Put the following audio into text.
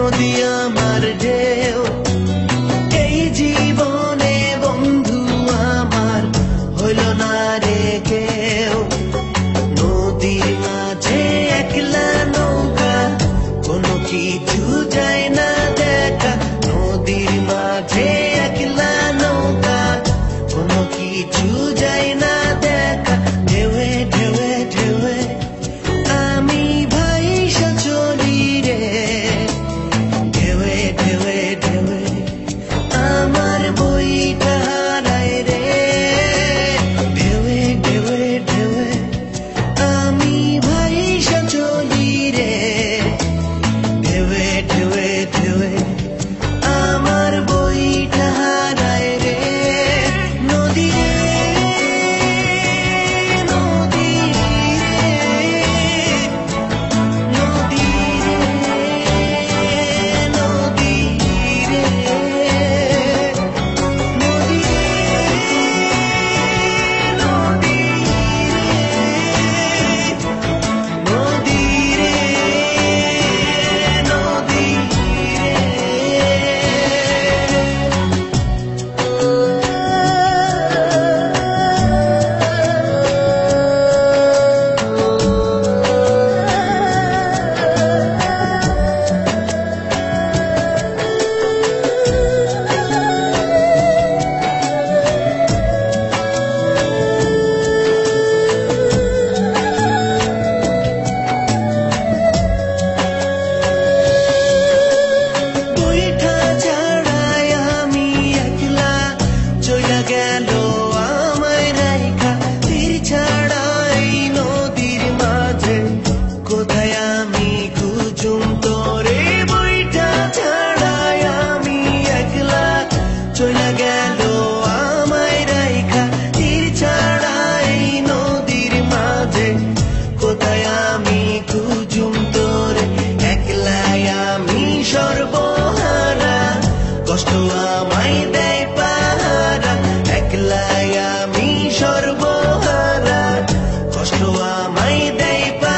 নদী আমার ঢেউ এই জীবনে বন্ধু আমার হইল না রে কেউ নদীর মাঝে একলা নৌকা কোনো কিছু যায় না দেখা নদীর মাঝে একলা নৌকা কোনো কিছু যায় না দেখা ঢেউয়ে ঢেউয়ে ঢেউয়ে আমি ভাইসা চলি রে ঢেউয়ে ঢেউয়ে ঢেউয়ে আমার বইটা হারায় রে ঢেউয়ে ঢেউয়ে ঢেউয়ে আমি ভাইসা চলি রে ঢেউয়ে ঢেউয়ে ঢেউয়ে আমার বইটা হারায় রে নদী গেল আমায় রাইখা তীর ছাড়াই নদীর মাঝে কোথায় আমি খুঁজুম তোরে বইটা ছাড়াই আমি একলা চইলা গেল আমায় রাইখা তীর ছাড়াই নদীর মাঝে কোথায় আমি খুঁজুম তোরে একলাই আমি সর্বহারা কষ্ট আমায় দেয় একলাই আমি সর্বহারা কষ্ট আমায় দেয়।